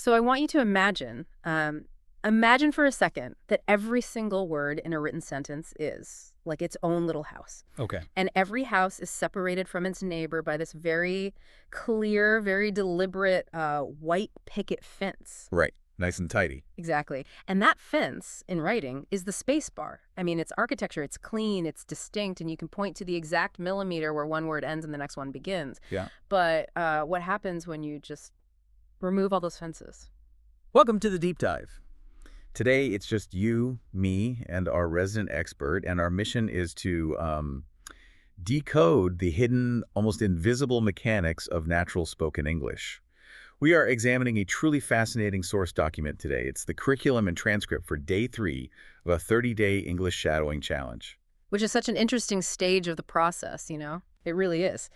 So I want you to imagine for a second that every single word in a written sentence is like its own little house. Okay. And every house is separated from its neighbor by this very clear, very deliberate white picket fence. Right. Nice and tidy. Exactly. And that fence, in writing, is the space bar. I mean, it's architecture, it's clean, it's distinct, and you can point to the exact millimeter where one word ends and the next one begins. Yeah. But what happens when you just remove all those fences? Welcome to the Deep Dive. Today, it's just you, me, and our resident expert, and our mission is to decode the hidden, almost invisible mechanics of natural spoken English. We are examining a truly fascinating source document today. It's the curriculum and transcript for Day 3 of a 30-day English shadowing challenge. Which is such an interesting stage of the process, you know? It really is.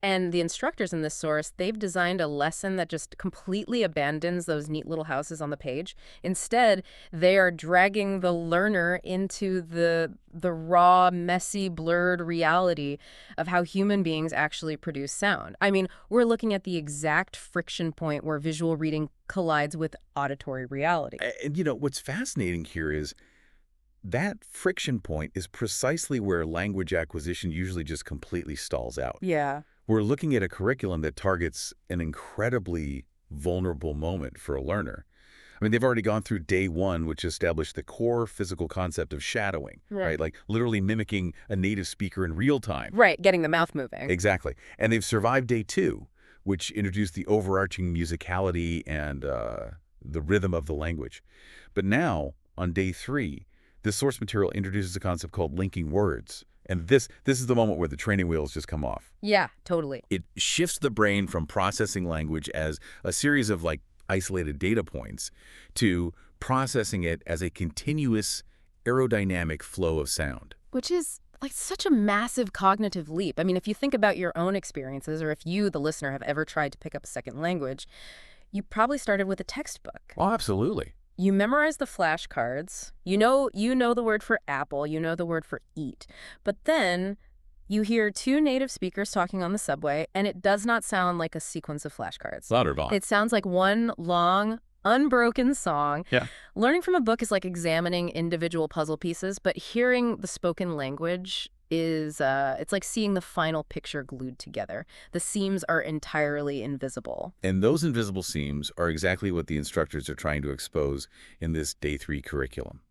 And the instructors in this source, they've designed a lesson that just completely abandons those neat little houses on the page. Instead, they are dragging the learner into the raw, messy, blurred reality of how human beings actually produce sound. I mean, we're looking at the exact friction point where visual reading collides with auditory reality. And what's fascinating here is that friction point is precisely where language acquisition usually just completely stalls out. Yeah. We're looking at a curriculum that targets an incredibly vulnerable moment for a learner. I mean, they've already gone through Day 1, which established the core physical concept of shadowing, right? Like literally mimicking a native speaker in real time. Right, getting the mouth moving. Exactly. And they've survived Day 2, which introduced the overarching musicality and the rhythm of the language. But now, on Day 3, this source material introduces a concept called linking words. And this is the moment where the training wheels just come off. Yeah, totally. It shifts the brain from processing language as a series of isolated data points to processing it as a continuous aerodynamic flow of sound. Which is like such a massive cognitive leap. I mean, if you think about your own experiences, or if you, the listener, have ever tried to pick up a second language, you probably started with a textbook. Oh, absolutely. You memorize the flashcards, you know the word for apple, you know the word for eat, but then you hear two native speakers talking on the subway, and it does not sound like a sequence of flashcards. Louderbaugh. It sounds like one long, unbroken song. Yeah. Learning from a book is like examining individual puzzle pieces, but hearing the spoken language is, it's like seeing the final picture glued together. The seams are entirely invisible. And those invisible seams are exactly what the instructors are trying to expose in this Day 3 curriculum.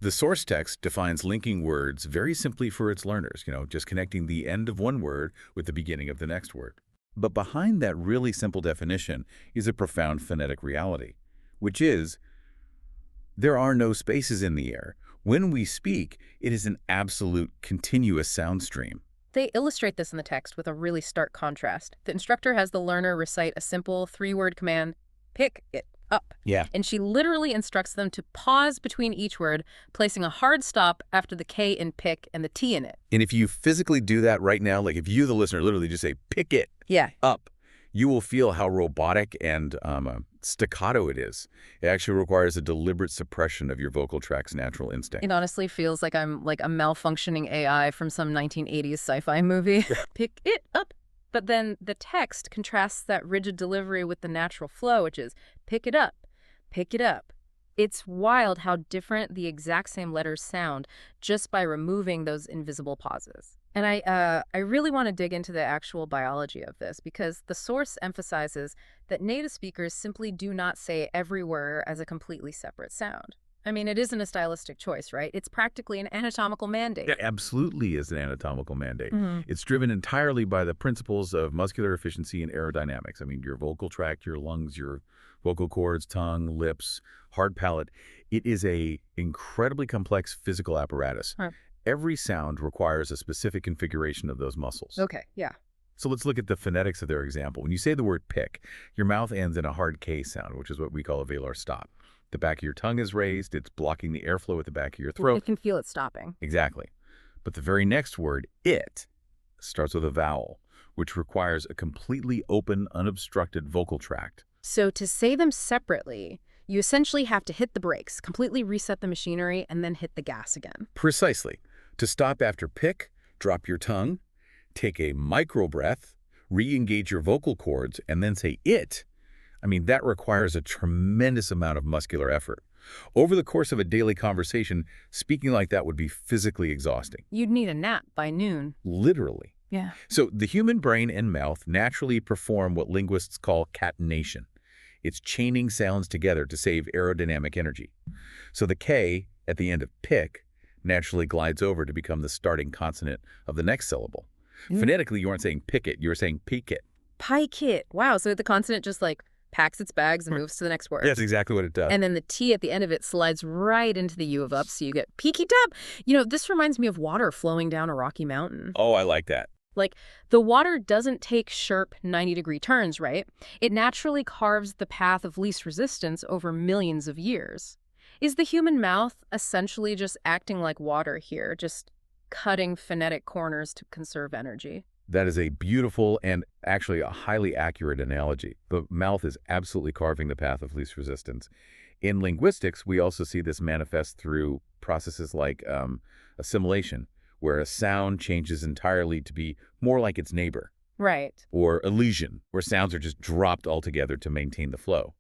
The source text defines linking words very simply for its learners, just connecting the end of one word with the beginning of the next word. But behind that really simple definition is a profound phonetic reality, which is there are no spaces in the air. When we speak, it is an absolute continuous sound stream. They illustrate this in the text with a really stark contrast. The instructor has the learner recite a simple 3-word command, pick it up. Yeah. And she literally instructs them to pause between each word, placing a hard stop after the K in pick and the T in it. And if you physically do that right now, like if you, the listener, literally just say, pick it up, you will feel how robotic and staccato it is. It actually requires a deliberate suppression of your vocal tract's natural instinct. It honestly feels like I'm like a malfunctioning AI from some 1980s sci-fi movie. Pick it up. But then the text contrasts that rigid delivery with the natural flow, which is pick it up, pick it up. It's wild how different the exact same letters sound just by removing those invisible pauses. And I really want to dig into the actual biology of this, because the source emphasizes that native speakers simply do not say every word as a completely separate sound. I mean, it isn't a stylistic choice, right? It's practically an anatomical mandate. It absolutely is an anatomical mandate. Mm-hmm. It's driven entirely by the principles of muscular efficiency and aerodynamics. I mean, your vocal tract, your lungs, your vocal cords, tongue, lips, hard palate. It is a incredibly complex physical apparatus. Huh. Every sound requires a specific configuration of those muscles. Okay, yeah. So let's look at the phonetics of their example. When you say the word pick, your mouth ends in a hard K sound, which is what we call a velar stop. The back of your tongue is raised. It's blocking the airflow at the back of your throat. You can feel it stopping. Exactly. But the very next word, it, starts with a vowel, which requires a completely open, unobstructed vocal tract. So to say them separately, you essentially have to hit the brakes, completely reset the machinery, and then hit the gas again. Precisely. To stop after pick, drop your tongue, take a micro breath, re-engage your vocal cords, and then say it. I mean, that requires a tremendous amount of muscular effort. Over the course of a daily conversation, speaking like that would be physically exhausting. You'd need a nap by noon. Literally. Yeah. So the human brain and mouth naturally perform what linguists call catenation. It's chaining sounds together to save aerodynamic energy. So the K at the end of pick naturally glides over to become the starting consonant of the next syllable. Phonetically, you aren't saying pick it, you're saying peek it. Pike it. Wow, so the consonant just like packs its bags and moves to the next word. That's exactly what it does. And then the T at the end of it slides right into the U of up, so you get peaky top. This reminds me of water flowing down a rocky mountain. Oh, I like that. Like, the water doesn't take sharp 90-degree turns, right? It naturally carves the path of least resistance over millions of years. Is the human mouth essentially just acting like water here, just cutting phonetic corners to conserve energy? That is a beautiful and actually a highly accurate analogy. The mouth is absolutely carving the path of least resistance. In linguistics, we also see this manifest through processes like assimilation, where a sound changes entirely to be more like its neighbor. Right. Or elision, where sounds are just dropped altogether to maintain the flow.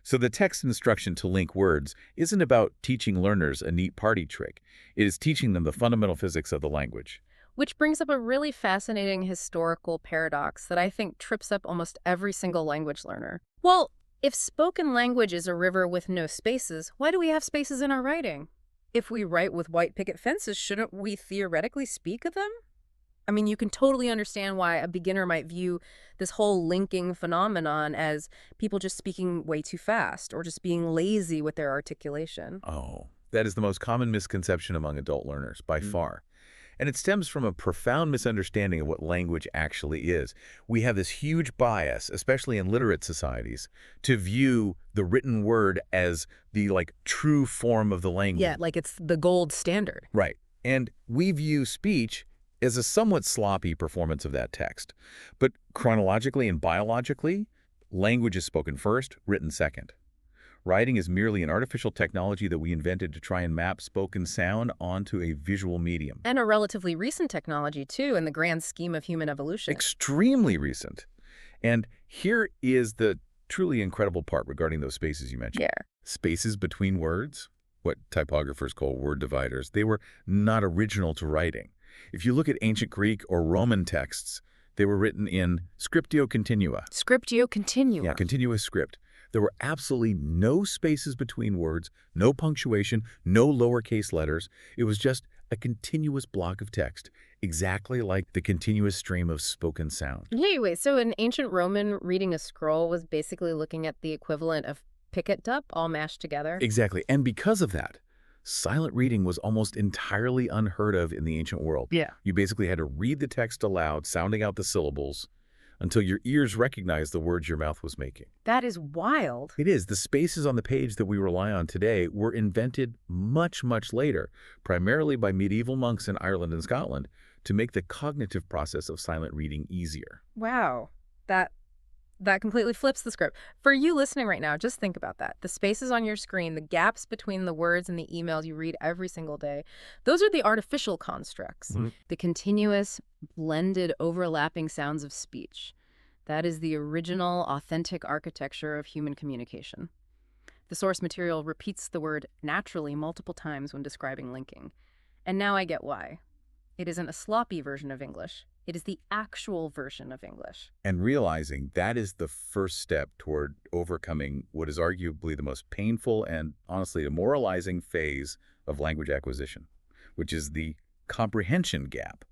So the text instruction to link words isn't about teaching learners a neat party trick. It is teaching them the fundamental physics of the language. Which brings up a really fascinating historical paradox that I think trips up almost every single language learner. Well, if spoken language is a river with no spaces, why do we have spaces in our writing? If we write with white picket fences, shouldn't we theoretically speak of them? I mean, you can totally understand why a beginner might view this whole linking phenomenon as people just speaking way too fast or just being lazy with their articulation. Oh, that is the most common misconception among adult learners, by far. And it stems from a profound misunderstanding of what language actually is. We have this huge bias, especially in literate societies, to view the written word as the, true form of the language. Yeah, like it's the gold standard. Right. And we view speech as a somewhat sloppy performance of that text. But chronologically and biologically, language is spoken first, written second. Writing is merely an artificial technology that we invented to try and map spoken sound onto a visual medium. And a relatively recent technology, too, in the grand scheme of human evolution. Extremely recent. And here is the truly incredible part regarding those spaces you mentioned. Yeah. Spaces between words, what typographers call word dividers, they were not original to writing. If you look at ancient Greek or Roman texts, they were written in scriptio continua. Scriptio continua. Yeah, continuous script. There were absolutely no spaces between words, no punctuation, no lowercase letters. It was just a continuous block of text, exactly like the continuous stream of spoken sound. Anyway, so in ancient Roman, reading a scroll was basically looking at the equivalent of picket up all mashed together. Exactly. And because of that, silent reading was almost entirely unheard of in the ancient world. Yeah. You basically had to read the text aloud, sounding out the syllables, until your ears recognized the words your mouth was making. That is wild. It is. The spaces on the page that we rely on today were invented much, much later, primarily by medieval monks in Ireland and Scotland, to make the cognitive process of silent reading easier. Wow. That completely flips the script. For you listening right now, just think about that. The spaces on your screen, the gaps between the words and the emails you read every single day, those are the artificial constructs, the continuous, blended, overlapping sounds of speech. That is the original, authentic architecture of human communication. The source material repeats the word naturally multiple times when describing linking. And now I get why. It isn't a sloppy version of English. It is the actual version of English. And realizing that is the first step toward overcoming what is arguably the most painful and honestly demoralizing phase of language acquisition, which is the comprehension gap.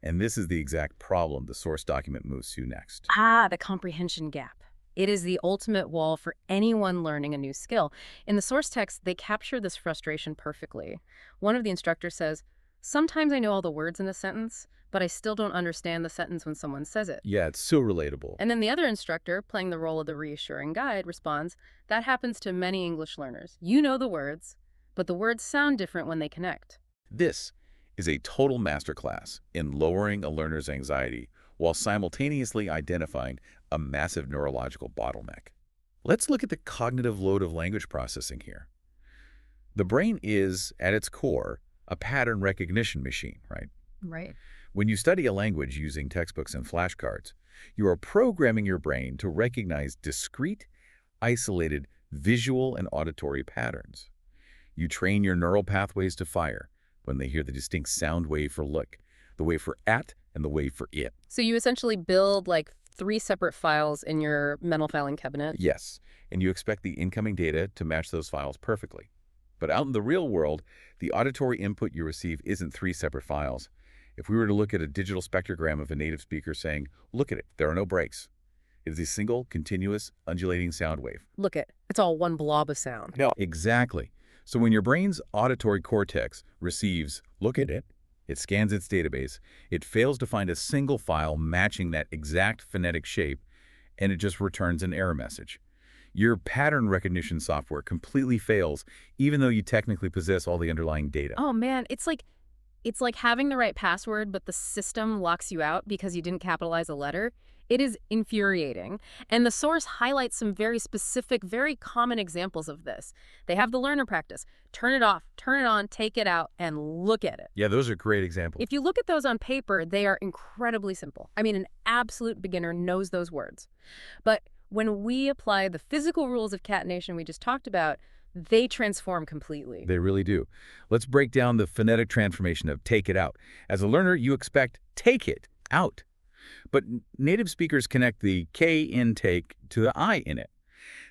And this is the exact problem the source document moves to next. The comprehension gap. It is the ultimate wall for anyone learning a new skill. In the source text, they capture this frustration perfectly. One of the instructors says, "Sometimes I know all the words in a sentence, but I still don't understand the sentence when someone says it." Yeah, it's so relatable. And then the other instructor, playing the role of the reassuring guide, responds, "That happens to many English learners. You know the words, but the words sound different when they connect." This is a total masterclass in lowering a learner's anxiety while simultaneously identifying a massive neurological bottleneck. Let's look at the cognitive load of language processing here. The brain is, at its core, a pattern recognition machine, right? Right. When you study a language using textbooks and flashcards, you are programming your brain to recognize discrete, isolated visual and auditory patterns. You train your neural pathways to fire when they hear the distinct sound wave for look, the wave for at, and the wave for it. So you essentially build like 3 separate files in your mental filing cabinet? Yes, and you expect the incoming data to match those files perfectly. But out in the real world, the auditory input you receive isn't 3 separate files. If we were to look at a digital spectrogram of a native speaker saying, "Look at it, there are no breaks," it is a single, continuous, undulating sound wave. Look it, it's all one blob of sound. No. Exactly. So when your brain's auditory cortex receives, "Look at it," it scans its database, it fails to find a single file matching that exact phonetic shape, and it just returns an error message. Your pattern recognition software completely fails, even though you technically possess all the underlying data. Oh man, it's like having the right password, but the system locks you out because you didn't capitalize a letter. It is infuriating. And the source highlights some very specific, very common examples of this. They have the learner practice. Turn it off, turn it on, take it out, and look at it. Yeah, those are great examples. If you look at those on paper, they are incredibly simple. I mean, an absolute beginner knows those words. But when we apply the physical rules of catenation we just talked about, they transform completely. They really do. Let's break down the phonetic transformation of take it out. As a learner, you expect take it out. But native speakers connect the K in take to the I in it.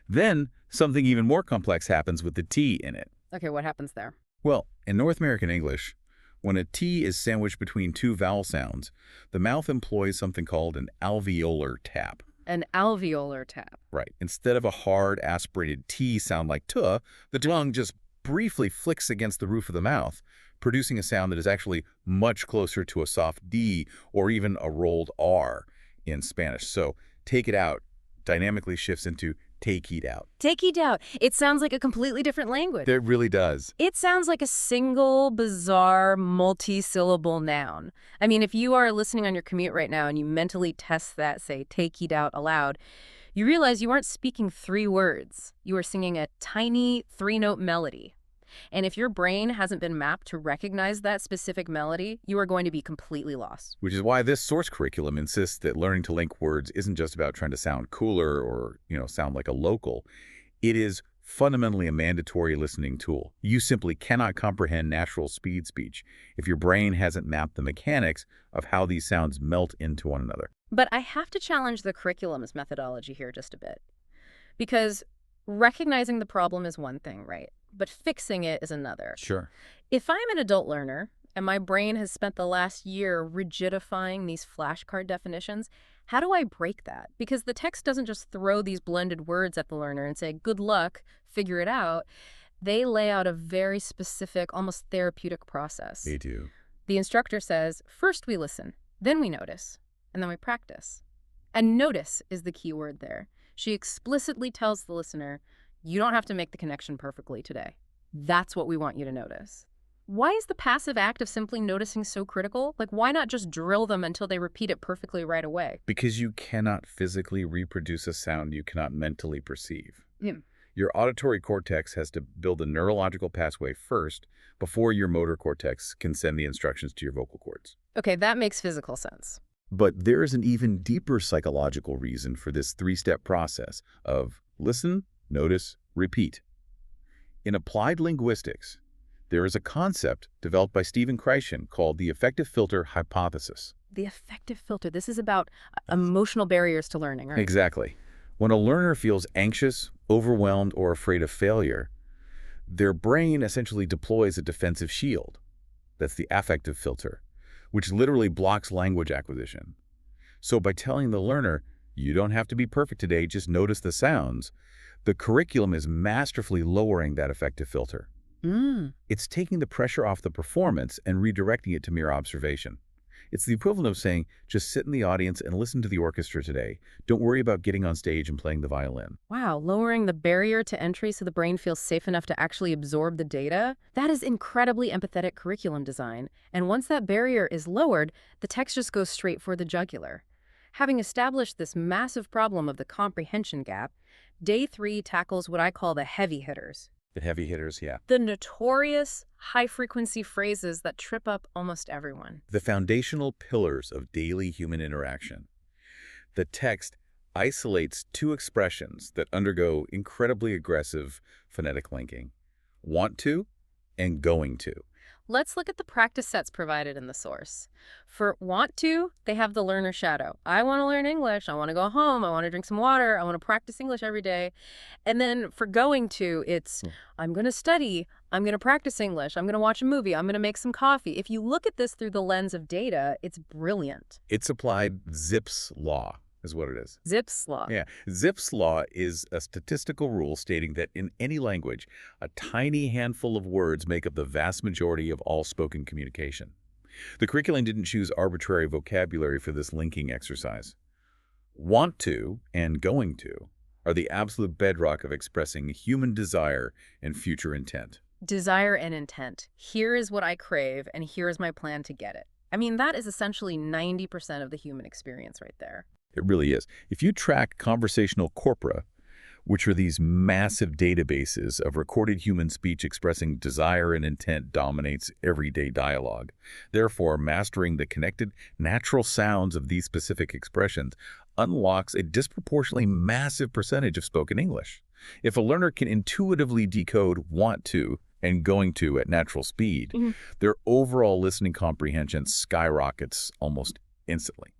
Then something even more complex happens with the T in it. Okay, what happens there? Well, in North American English, when a T is sandwiched between 2 vowel sounds, the mouth employs something called an alveolar tap. An alveolar tap. Right. Instead of a hard, aspirated T sound like tuh, the tongue just briefly flicks against the roof of the mouth, producing a sound that is actually much closer to a soft D or even a rolled R in Spanish. So take it out dynamically shifts into take it out. Take it out. It sounds like a completely different language. It really does. It sounds like a single, bizarre, multi-syllable noun. I mean, if you are listening on your commute right now and you mentally test that, say, take it out aloud, you realize you aren't speaking 3 words. You are singing a tiny 3-note melody. And if your brain hasn't been mapped to recognize that specific melody, you are going to be completely lost. Which is why this source curriculum insists that learning to link words isn't just about trying to sound cooler or, sound like a local. It is fundamentally a mandatory listening tool. You simply cannot comprehend natural speed speech if your brain hasn't mapped the mechanics of how these sounds melt into one another. But I have to challenge the curriculum's methodology here just a bit. Because recognizing the problem is one thing, right? But fixing it is another. Sure. If I'm an adult learner and my brain has spent the last year rigidifying these flashcard definitions, how do I break that? Because the text doesn't just throw these blended words at the learner and say, good luck, figure it out. They lay out a very specific, almost therapeutic process. They do. The instructor says, first we listen, then we notice, and then we practice. And notice is the key word there. She explicitly tells the listener, you don't have to make the connection perfectly today. That's what we want you to notice. Why is the passive act of simply noticing so critical? Like, why not just drill them until they repeat it perfectly right away? Because you cannot physically reproduce a sound you cannot mentally perceive. Yeah. Your auditory cortex has to build a neurological pathway first before your motor cortex can send the instructions to your vocal cords. Okay, that makes physical sense. But there is an even deeper psychological reason for this 3-step process of listen, notice, repeat. In applied linguistics, there is a concept developed by Stephen Kreischen called the effective filter hypothesis. The effective filter. This is about emotional barriers to learning, right? Exactly. When a learner feels anxious, overwhelmed, or afraid of failure, their brain essentially deploys a defensive shield. That's the affective filter, which literally blocks language acquisition. So by telling the learner, you don't have to be perfect today, just notice the sounds, the curriculum is masterfully lowering that affective filter. It's taking the pressure off the performance and redirecting it to mere observation. It's the equivalent of saying, just sit in the audience and listen to the orchestra today. Don't worry about getting on stage and playing the violin. Wow, lowering the barrier to entry so the brain feels safe enough to actually absorb the data? That is incredibly empathetic curriculum design. And once that barrier is lowered, the text just goes straight for the jugular. Having established this massive problem of the comprehension gap, Day 3 tackles what I call the heavy hitters. The heavy hitters, yeah. The notorious high-frequency phrases that trip up almost everyone. The foundational pillars of daily human interaction. The text isolates two expressions that undergo incredibly aggressive phonetic linking: want to and going to. Let's look at the practice sets provided in the source. For want to, they have the learner shadow. I want to learn English. I want to go home. I want to drink some water. I want to practice English every day. And then for going to, it's I'm going to study. I'm going to practice English. I'm going to watch a movie. I'm going to make some coffee. If you look at this through the lens of data, it's brilliant. It's applied Zipf's law, is what it is. Zipf's law. Yeah. Zipf's law is a statistical rule stating that in any language, a tiny handful of words make up the vast majority of all spoken communication. The curriculum didn't choose arbitrary vocabulary for this linking exercise. Want to and going to are the absolute bedrock of expressing human desire and future intent. Desire and intent. Here is what I crave, and here is my plan to get it. I mean, that is essentially 90% of the human experience right there. It really is. If you track conversational corpora, which are these massive databases of recorded human speech expressing desire and intent, dominates everyday dialogue. Therefore, mastering the connected, natural sounds of these specific expressions unlocks a disproportionately massive percentage of spoken English. If a learner can intuitively decode want to and going to at natural speed, their overall listening comprehension skyrockets almost instantly.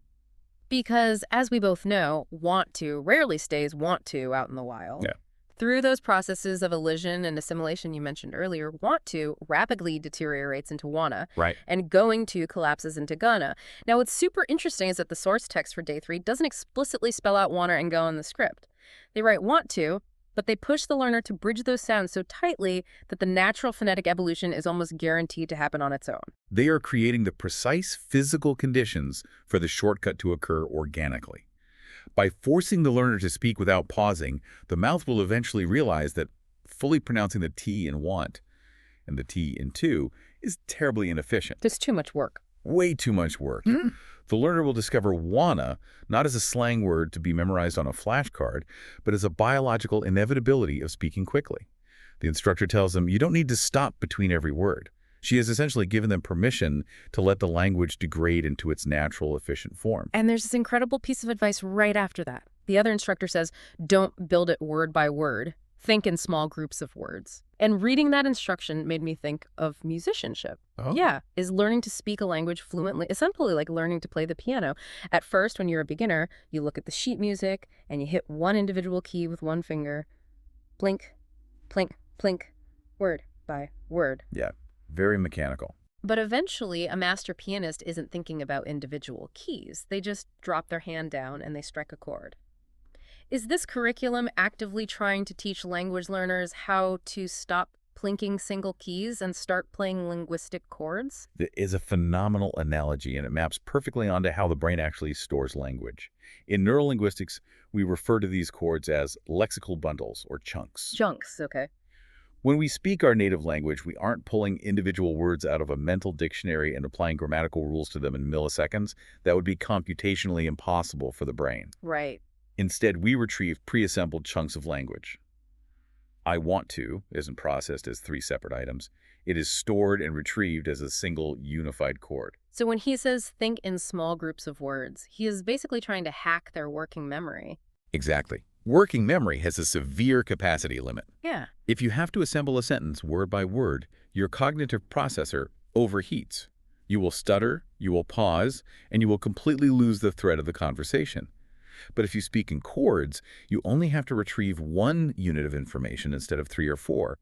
Because, as we both know, want to rarely stays want to out in the wild. Yeah. Through those processes of elision and assimilation you mentioned earlier, want to rapidly deteriorates into wanna, Right. and going to collapses into gonna. Now, what's super interesting is that the source text for day 3 doesn't explicitly spell out wanna and go in the script. They write want to, but they push the learner to bridge those sounds so tightly that the natural phonetic evolution is almost guaranteed to happen on its own. They are creating the precise physical conditions for the shortcut to occur organically. By forcing the learner to speak without pausing, the mouth will eventually realize that fully pronouncing the T in want and the T in to is terribly inefficient. There's too much work. Way too much work. The learner will discover wanna not as a slang word to be memorized on a flashcard, but as a biological inevitability of speaking quickly. The instructor tells them, you don't need to stop between every word. She has essentially given them permission to let the language degrade into its natural, efficient form. And there's this incredible piece of advice right after that. The other instructor says, don't build it word by word. Think in small groups of words. And reading that instruction made me think of musicianship. Oh. Yeah, is learning to speak a language fluently, essentially like learning to play the piano. At first, when you're a beginner, you look at the sheet music and you hit one individual key with one finger. Blink, plink, plink, word by word. Yeah, very mechanical. But eventually, a master pianist isn't thinking about individual keys. They just drop their hand down and they strike a chord. Is this curriculum actively trying to teach language learners how to stop plinking single keys and start playing linguistic chords? It is a phenomenal analogy, and it maps perfectly onto how the brain actually stores language. In neurolinguistics, we refer to these chords as lexical bundles or chunks. Chunks, okay. When we speak our native language, we aren't pulling individual words out of a mental dictionary and applying grammatical rules to them in milliseconds. That would be computationally impossible for the brain. Right. Instead, we retrieve pre-assembled chunks of language. I want to isn't processed as 3 separate items. It is stored and retrieved as a single unified chord. So when he says think in small groups of words, he is basically trying to hack their working memory. Exactly. Working memory has a severe capacity limit. Yeah. If you have to assemble a sentence word by word, your cognitive processor overheats. You will stutter, you will pause, and you will completely lose the thread of the conversation. But if you speak in chords, you only have to retrieve 1 unit of information instead of 3 or 4.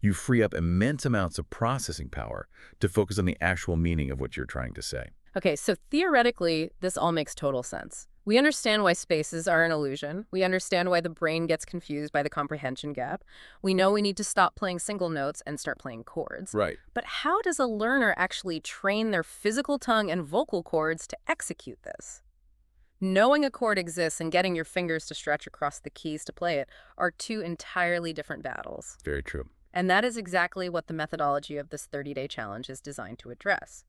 You free up immense amounts of processing power to focus on the actual meaning of what you're trying to say. Okay, so theoretically, this all makes total sense. We understand why spaces are an illusion. We understand why the brain gets confused by the comprehension gap. We know we need to stop playing single notes and start playing chords. Right. But how does a learner actually train their physical tongue and vocal cords to execute this? Knowing a chord exists and getting your fingers to stretch across the keys to play it are 2 entirely different battles. Very true. And that is exactly what the methodology of this 30-day challenge is designed to address.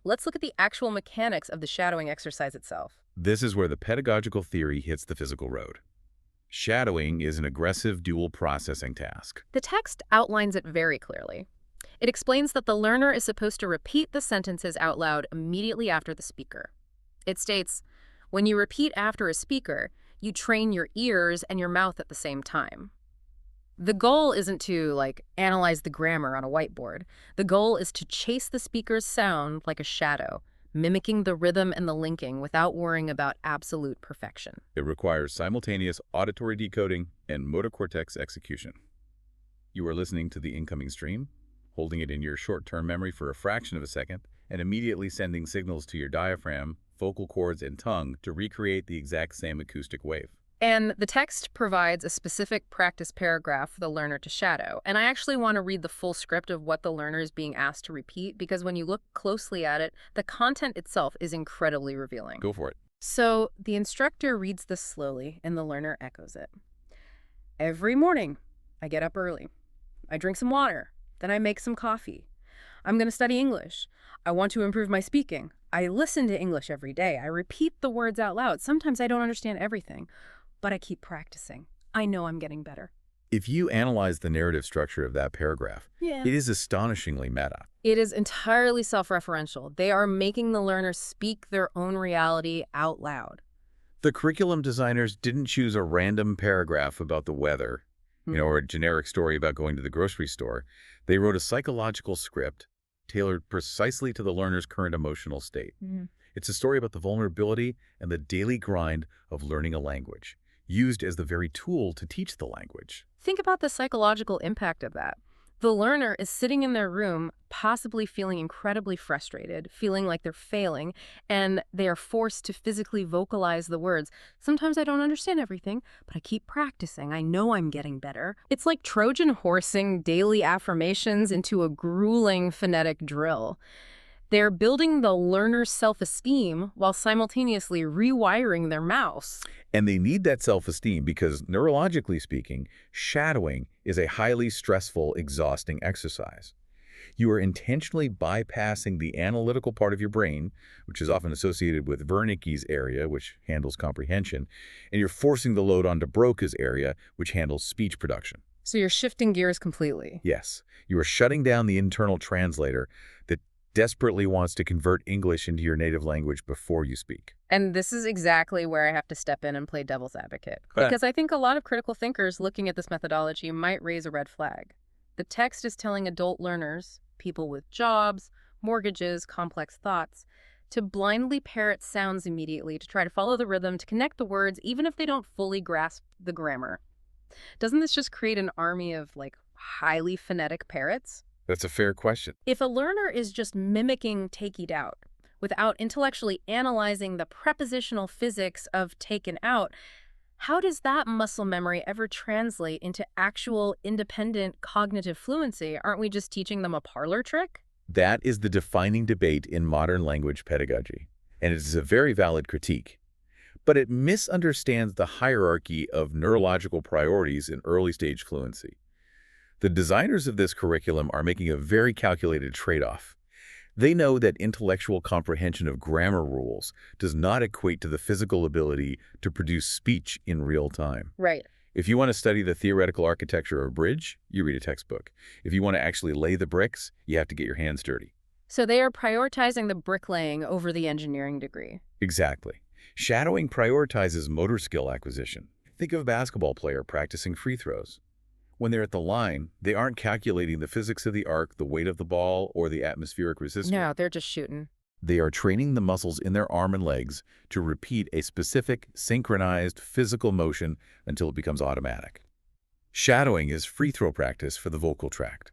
Let's look at the actual mechanics of the shadowing exercise itself. This is where the pedagogical theory hits the physical road. Shadowing is an aggressive dual processing task. The text outlines it very clearly. It explains that the learner is supposed to repeat the sentences out loud immediately after the speaker. It states, when you repeat after a speaker, You train your ears and your mouth at the same time. The goal isn't to, analyze the grammar on a whiteboard. The goal is to chase the speaker's sound like a shadow, mimicking the rhythm and the linking without worrying about absolute perfection. It requires simultaneous auditory decoding and motor cortex execution. You are listening to the incoming stream, holding it in your short-term memory for a fraction of a second, and immediately sending signals to your diaphragm, vocal cords, and tongue to recreate the exact same acoustic wave. And the text provides a specific practice paragraph for the learner to shadow. And I actually want to read the full script of what the learner is being asked to repeat, because when you look closely at it, the content itself is incredibly revealing. Go for it. So the instructor reads this slowly, and the learner echoes it. Every morning, I get up early. I drink some water. Then I make some coffee. I'm going to study English. I want to improve my speaking. I listen to English every day. I repeat the words out loud. Sometimes I don't understand everything, but I keep practicing. I know I'm getting better. If you analyze the narrative structure of that paragraph, Yeah. it is astonishingly meta. It is entirely self-referential. They are making the learner speak their own reality out loud. The curriculum designers didn't choose a random paragraph about the weather, or a generic story about going to the grocery store. They wrote a psychological script tailored precisely to the learner's current emotional state. It's a story about the vulnerability and the daily grind of learning a language, used as the very tool to teach the language. Think about the psychological impact of that. The learner is sitting in their room, possibly feeling incredibly frustrated, feeling like they're failing, and they are forced to physically vocalize the words. Sometimes I don't understand everything, but I keep practicing. I know I'm getting better. It's like Trojan horsing daily affirmations into a grueling phonetic drill. They're building the learner's self-esteem while simultaneously rewiring their mouse. And they need that self-esteem because, neurologically speaking, shadowing is a highly stressful, exhausting exercise. You are intentionally bypassing the analytical part of your brain, which is often associated with Wernicke's area, which handles comprehension, and you're forcing the load onto Broca's area, which handles speech production. So you're shifting gears completely. Yes, you are shutting down the internal translator that desperately wants to convert English into your native language before you speak. And this is exactly where I have to step in and play devil's advocate. Because I think a lot of critical thinkers looking at this methodology might raise a red flag. The text is telling adult learners, people with jobs, mortgages, complex thoughts, to blindly parrot sounds immediately, to try to follow the rhythm, to connect the words, even if they don't fully grasp the grammar. Doesn't this just create an army of, highly phonetic parrots? That's a fair question. If a learner is just mimicking taking out, without intellectually analyzing the prepositional physics of taken out, how does that muscle memory ever translate into actual independent cognitive fluency? Aren't we just teaching them a parlor trick? That is the defining debate in modern language pedagogy, and it is a very valid critique. But it misunderstands the hierarchy of neurological priorities in early-stage fluency. The designers of this curriculum are making a very calculated trade-off. They know that intellectual comprehension of grammar rules does not equate to the physical ability to produce speech in real time. Right. If you want to study the theoretical architecture of a bridge, you read a textbook. If you want to actually lay the bricks, you have to get your hands dirty. So they are prioritizing the bricklaying over the engineering degree. Exactly. Shadowing prioritizes motor skill acquisition. Think of a basketball player practicing free throws. When they're at the line, they aren't calculating the physics of the arc, the weight of the ball, or the atmospheric resistance. No, they're just shooting. They are training the muscles in their arm and legs to repeat a specific, synchronized physical motion until it becomes automatic. Shadowing is free throw practice for the vocal tract.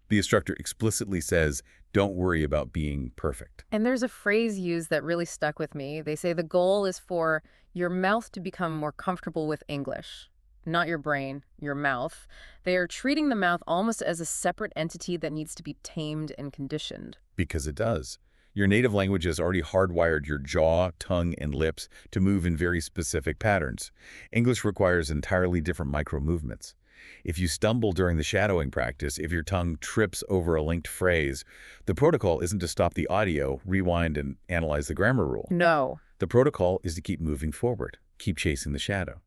The instructor explicitly says, don't worry about being perfect. And there's a phrase used that really stuck with me. They say the goal is for your mouth to become more comfortable with English. Not your brain, your mouth. They are treating the mouth almost as a separate entity that needs to be tamed and conditioned. Because it does. Your native language has already hardwired your jaw, tongue, and lips to move in very specific patterns. English requires entirely different micro-movements. If you stumble during the shadowing practice, if your tongue trips over a linked phrase, the protocol isn't to stop the audio, rewind, and analyze the grammar rule. No. The protocol is to keep moving forward, keep chasing the shadow.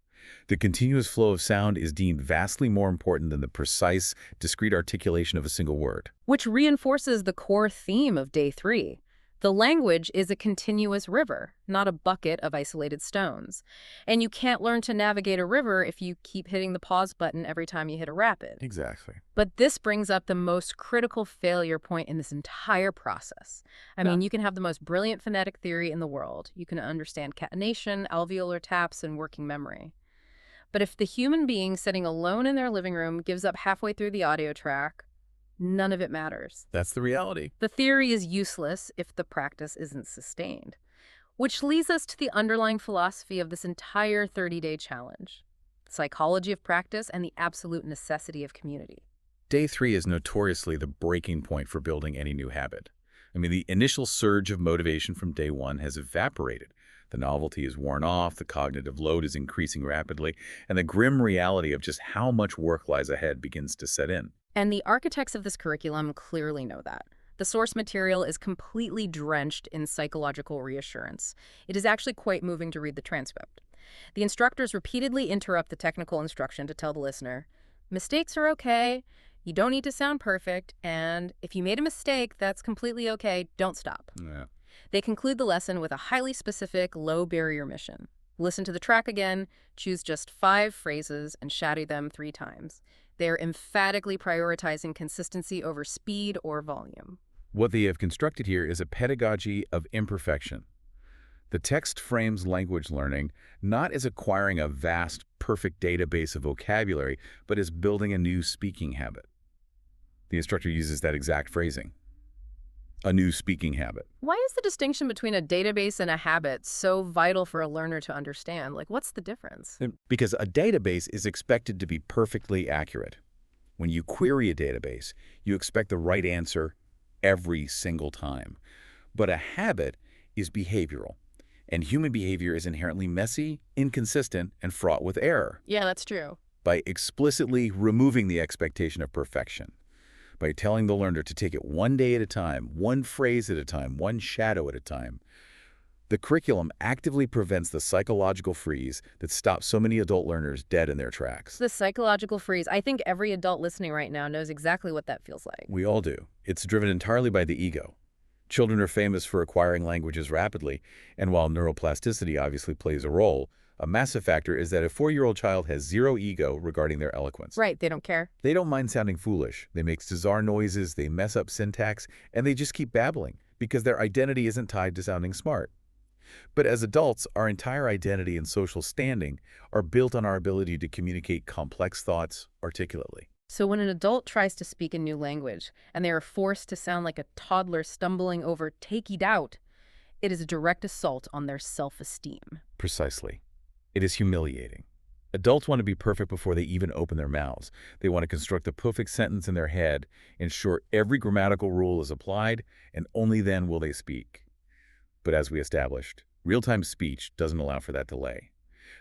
The continuous flow of sound is deemed vastly more important than the precise, discrete articulation of a single word. Which reinforces the core theme of day 3. The language is a continuous river, not a bucket of isolated stones. And you can't learn to navigate a river if you keep hitting the pause button every time you hit a rapid. Exactly. But this brings up the most critical failure point in this entire process. I mean, you can have the most brilliant phonetic theory in the world. You can understand catenation, alveolar taps, and working memory. But if the human being sitting alone in their living room gives up halfway through the audio track, none of it matters. That's the reality. The theory is useless if the practice isn't sustained. Which leads us to the underlying philosophy of this entire 30-day challenge: psychology of practice and the absolute necessity of community. Day 3 is notoriously the breaking point for building any new habit. I mean, the initial surge of motivation from day 1 has evaporated. The novelty is worn off, the cognitive load is increasing rapidly, and the grim reality of just how much work lies ahead begins to set in. And the architects of this curriculum clearly know that. The source material is completely drenched in psychological reassurance. It is actually quite moving to read the transcript. The instructors repeatedly interrupt the technical instruction to tell the listener, mistakes are okay, you don't need to sound perfect, and if you made a mistake, that's completely okay, don't stop. Yeah. They conclude the lesson with a highly specific, low-barrier mission. Listen to the track again, choose just 5 phrases, and shadow them 3 times. They're emphatically prioritizing consistency over speed or volume. What they have constructed here is a pedagogy of imperfection. The text frames language learning not as acquiring a vast, perfect database of vocabulary, but as building a new speaking habit. The instructor uses that exact phrasing. A new speaking habit. Why is the distinction between a database and a habit so vital for a learner to understand? Like, what's the difference? Because a database is expected to be perfectly accurate. When you query a database, you expect the right answer every single time. But a habit is behavioral, and human behavior is inherently messy, inconsistent, and fraught with error. Yeah, that's true. By explicitly removing the expectation of perfection, by telling the learner to take it one day at a time, one phrase at a time, one shadow at a time, the curriculum actively prevents the psychological freeze that stops so many adult learners dead in their tracks. The psychological freeze. I think every adult listening right now knows exactly what that feels like. We all do. It's driven entirely by the ego. Children are famous for acquiring languages rapidly, and while neuroplasticity obviously plays a role, a massive factor is that a 4-year-old child has zero ego regarding their eloquence. Right, they don't care. They don't mind sounding foolish. They make bizarre noises, they mess up syntax, and they just keep babbling because their identity isn't tied to sounding smart. But as adults, our entire identity and social standing are built on our ability to communicate complex thoughts articulately. So when an adult tries to speak a new language and they are forced to sound like a toddler stumbling over takey doubt, it is a direct assault on their self-esteem. Precisely. It is humiliating. Adults want to be perfect before they even open their mouths. They want to construct the perfect sentence in their head, ensure every grammatical rule is applied, and only then will they speak. But as we established, real-time speech doesn't allow for that delay.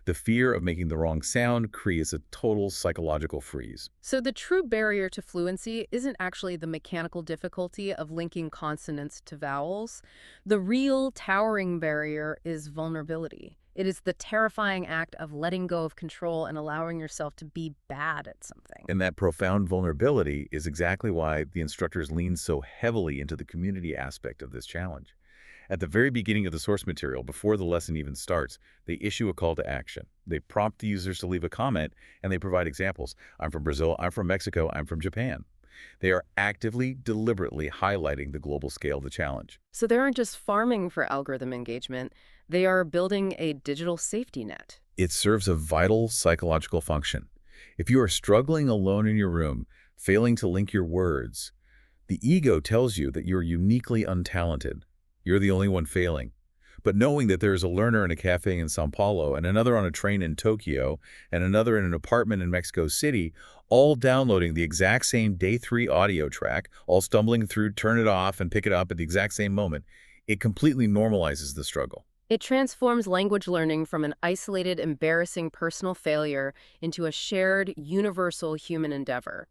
The fear of making the wrong sound creates a total psychological freeze. So the true barrier to fluency isn't actually the mechanical difficulty of linking consonants to vowels. The real towering barrier is vulnerability. It is the terrifying act of letting go of control and allowing yourself to be bad at something. And that profound vulnerability is exactly why the instructors lean so heavily into the community aspect of this challenge. At the very beginning of the source material, before the lesson even starts, they issue a call to action. They prompt the users to leave a comment, and they provide examples. I'm from Brazil, I'm from Mexico, I'm from Japan. They are actively, deliberately highlighting the global scale of the challenge. So they aren't just farming for algorithm engagement, they are building a digital safety net. It serves a vital psychological function. If you are struggling alone in your room, failing to link your words, the ego tells you that you're uniquely untalented. You're the only one failing. But knowing that there's a learner in a cafe in Sao Paulo and another on a train in Tokyo and another in an apartment in Mexico City, all downloading the exact same day 3 audio track, all stumbling through, turn it off and pick it up at the exact same moment, it completely normalizes the struggle. It transforms language learning from an isolated, embarrassing personal failure into a shared, universal human endeavor.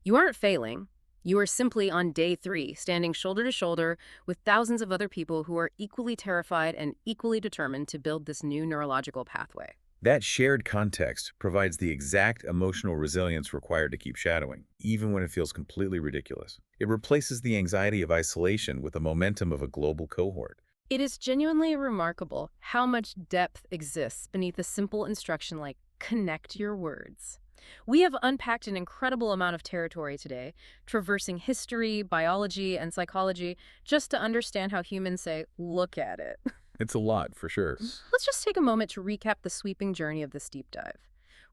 You aren't failing. You are simply on day 3, standing shoulder to shoulder with thousands of other people who are equally terrified and equally determined to build this new neurological pathway. That shared context provides the exact emotional resilience required to keep shadowing, even when it feels completely ridiculous. It replaces the anxiety of isolation with the momentum of a global cohort. It is genuinely remarkable how much depth exists beneath a simple instruction like connect your words. We have unpacked an incredible amount of territory today, traversing history, biology, and psychology, just to understand how humans say, look at it. It's a lot, for sure. Let's just take a moment to recap the sweeping journey of this deep dive.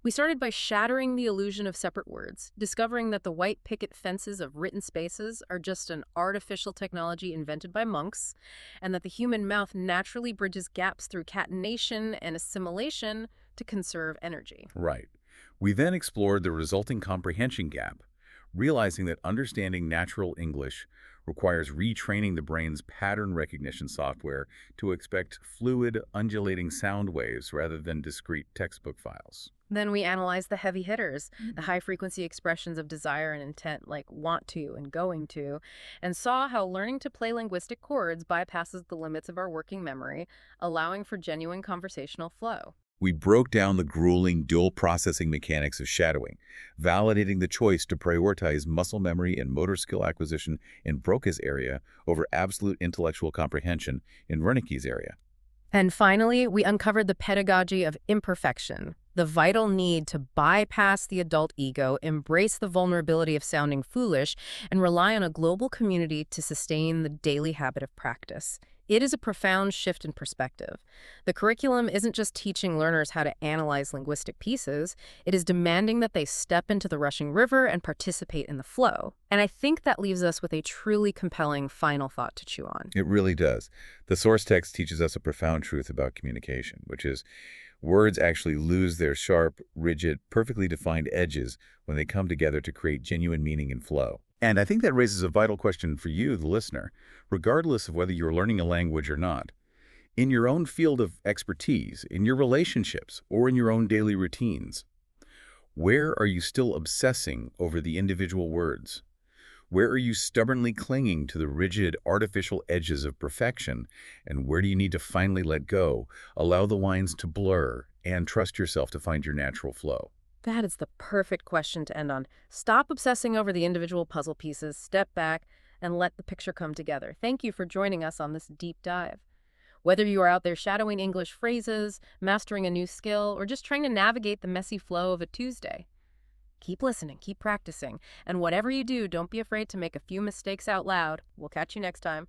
We started by shattering the illusion of separate words, discovering that the white picket fences of written spaces are just an artificial technology invented by monks, and that the human mouth naturally bridges gaps through catenation and assimilation to conserve energy. Right. We then explored the resulting comprehension gap, realizing that understanding natural English requires retraining the brain's pattern recognition software to expect fluid, undulating sound waves rather than discrete textbook files. Then we analyzed the heavy hitters, the high-frequency expressions of desire and intent like want to and going to, and saw how learning to play linguistic chords bypasses the limits of our working memory, allowing for genuine conversational flow. We broke down the grueling dual processing mechanics of shadowing, validating the choice to prioritize muscle memory and motor skill acquisition in Broca's area over absolute intellectual comprehension in Wernicke's area. And finally, we uncovered the pedagogy of imperfection, the vital need to bypass the adult ego, embrace the vulnerability of sounding foolish, and rely on a global community to sustain the daily habit of practice. It is a profound shift in perspective. The curriculum isn't just teaching learners how to analyze linguistic pieces, it is demanding that they step into the rushing river and participate in the flow. And I think that leaves us with a truly compelling final thought to chew on. It really does. The source text teaches us a profound truth about communication, which is words actually lose their sharp, rigid, perfectly defined edges when they come together to create genuine meaning and flow. And I think that raises a vital question for you, the listener, regardless of whether you're learning a language or not. In your own field of expertise, in your relationships, or in your own daily routines, where are you still obsessing over the individual words? Where are you stubbornly clinging to the rigid, artificial edges of perfection? And where do you need to finally let go, allow the lines to blur, and trust yourself to find your natural flow? That is the perfect question to end on. Stop obsessing over the individual puzzle pieces, step back, and let the picture come together. Thank you for joining us on this deep dive. Whether you are out there shadowing English phrases, mastering a new skill, or just trying to navigate the messy flow of a Tuesday, keep listening, keep practicing, and whatever you do, don't be afraid to make a few mistakes out loud. We'll catch you next time.